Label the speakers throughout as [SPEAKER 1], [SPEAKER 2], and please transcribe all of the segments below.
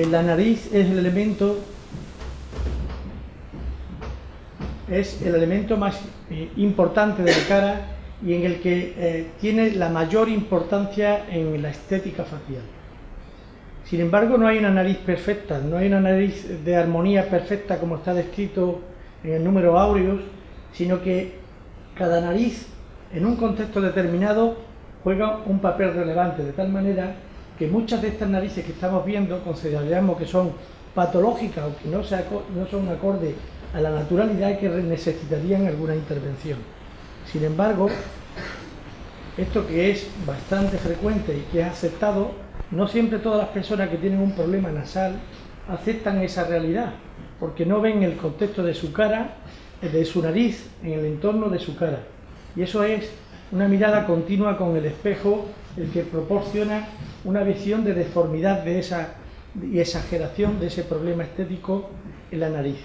[SPEAKER 1] la nariz es el elemento más importante de la cara y en el que tiene la mayor importancia en la estética facial. Sin embargo, no hay una nariz perfecta, no hay una nariz de armonía perfecta como está descrito en el número áureos, sino que cada nariz en un contexto determinado juega un papel relevante, de tal manera que muchas de estas narices que estamos viendo consideramos que son patológicas o que no son acorde a la naturalidad y que necesitarían alguna intervención. Sin embargo, esto que es bastante frecuente y que es aceptado, no siempre todas las personas que tienen un problema nasal aceptan esa realidad, porque no ven el contexto de su cara, de su nariz, en el entorno de su cara. Y eso es una mirada continua con el espejo, el que proporciona una visión de deformidad y exageración de ese problema estético en la nariz.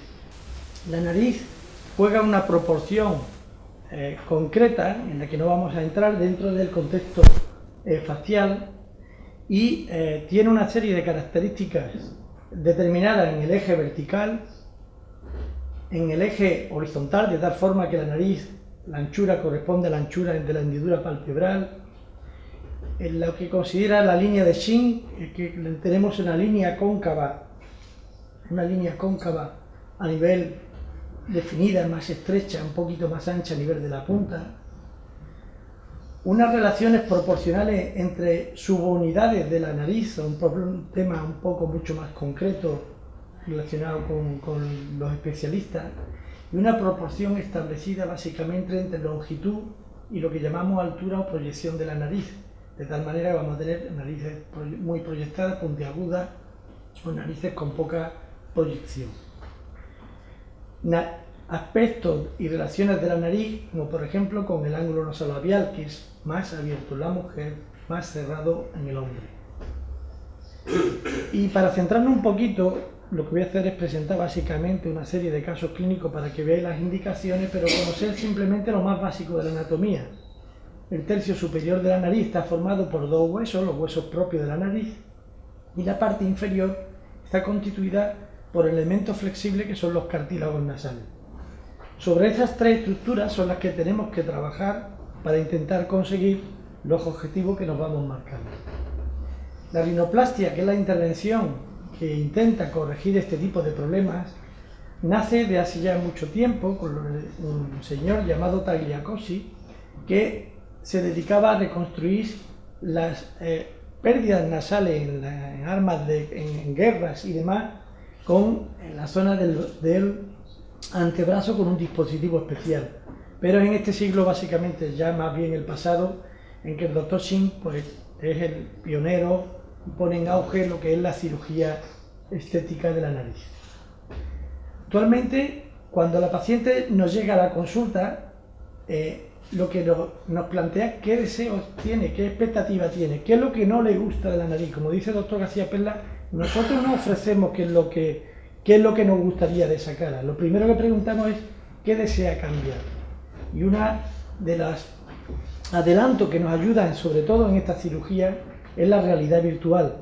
[SPEAKER 1] La nariz juega una proporción concreta, en la que no vamos a entrar dentro del contexto facial, y tiene una serie de características determinadas en el eje vertical, en el eje horizontal, de tal forma que la nariz, la anchura corresponde a la anchura de la hendidura palpebral, en lo que considera la línea de Shin, que tenemos una línea cóncava a nivel definida, más estrecha, un poquito más ancha a nivel de la punta, unas relaciones proporcionales entre subunidades de la nariz, un tema un poco mucho más concreto relacionado con los especialistas, y una proporción establecida básicamente entre longitud y lo que llamamos altura o proyección de la nariz, de tal manera que vamos a tener narices muy proyectadas, puntiagudas, o narices con poca proyección. Aspectos y relaciones de la nariz, como por ejemplo con el ángulo nasolabial, que es más abierto en la mujer, más cerrado en el hombre. Y para centrarnos un poquito, lo que voy a hacer es presentar básicamente una serie de casos clínicos para que veáis las indicaciones, pero conocer simplemente lo más básico de la anatomía. El tercio superior de la nariz está formado por dos huesos, los huesos propios de la nariz, y la parte inferior está constituida por elementos flexibles que son los cartílagos nasales. Sobre esas tres estructuras son las que tenemos que trabajar para intentar conseguir los objetivos que nos vamos marcando. La rinoplastia, que es la intervención que intenta corregir este tipo de problemas, nace de hace ya mucho tiempo con un señor llamado Tagliacozzi, que se dedicaba a reconstruir las pérdidas nasales en armas, en guerras y demás, en la zona del antebrazo con un dispositivo especial. Pero en este siglo, básicamente, ya más bien el pasado, en que el doctor Shin pues, es el pionero y pone en auge lo que es la cirugía estética de la nariz. Actualmente, cuando la paciente nos llega a la consulta, lo que nos plantea qué deseos tiene, qué expectativa tiene, qué es lo que no le gusta de la nariz. Como dice el doctor García Perla, nosotros no ofrecemos qué es lo que nos gustaría de esa cara. Lo primero que preguntamos es qué desea cambiar. Y una de las adelantos que nos ayudan, sobre todo en esta cirugía, es la realidad virtual.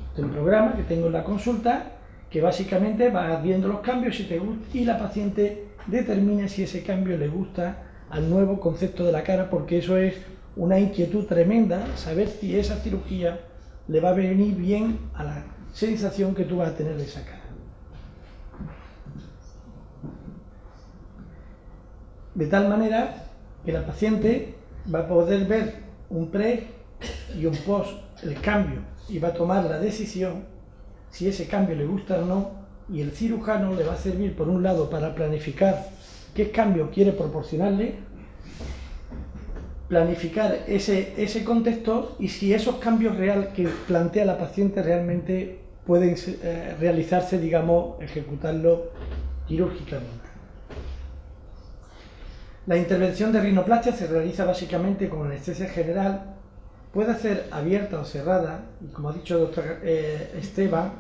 [SPEAKER 1] Este es un programa que tengo en la consulta que básicamente va viendo los cambios y la paciente determina si ese cambio le gusta al nuevo concepto de la cara, porque eso es una inquietud tremenda, saber si esa cirugía le va a venir bien a la sensación que tú vas a tener de esa cara. De tal manera que la paciente va a poder ver un pre y un post, el cambio, y va a tomar la decisión si ese cambio le gusta o no, y el cirujano le va a servir, por un lado, para planificar qué cambio quiere proporcionarle, planificar ese contexto y si esos cambios reales que plantea la paciente realmente pueden realizarse, digamos, ejecutarlo quirúrgicamente. La intervención de rinoplastia se realiza básicamente con anestesia general. Puede ser abierta o cerrada, y como ha dicho el doctor Esteban,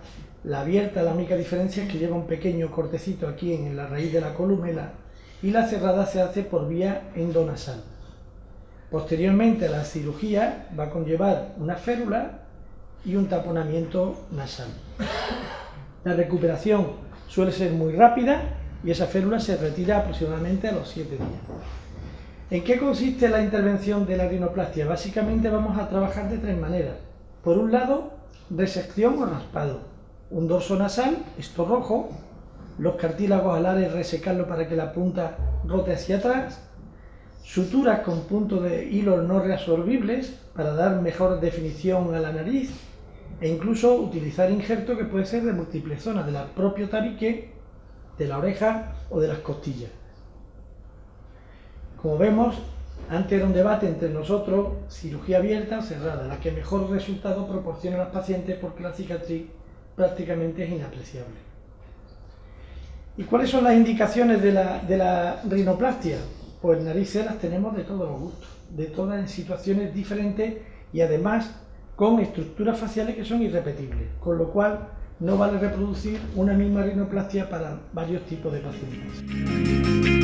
[SPEAKER 1] la abierta, la única diferencia es que lleva un pequeño cortecito aquí en la raíz de la columela, y la cerrada se hace por vía endonasal. Posteriormente, la cirugía va a conllevar una férula y un taponamiento nasal. La recuperación suele ser muy rápida y esa férula se retira aproximadamente a los 7 días. ¿En qué consiste la intervención de la rinoplastia? Básicamente vamos a trabajar de 3 maneras. Por un lado, resección o raspado. Un dorso nasal, esto rojo, los cartílagos alares resecarlo para que la punta rote hacia atrás, suturas con puntos de hilos no reabsorbibles para dar mejor definición a la nariz e incluso utilizar injertos que pueden ser de múltiples zonas, del propio tabique, de la oreja o de las costillas. Como vemos, antes era un debate entre nosotros, cirugía abierta o cerrada, la que mejor resultado proporciona a los pacientes porque la cicatriz prácticamente es inapreciable. ¿Y cuáles son las indicaciones de la rinoplastia? Pues narices las tenemos de todos los gustos, de todas en situaciones diferentes y además con estructuras faciales que son irrepetibles, con lo cual no vale reproducir una misma rinoplastia para varios tipos de pacientes.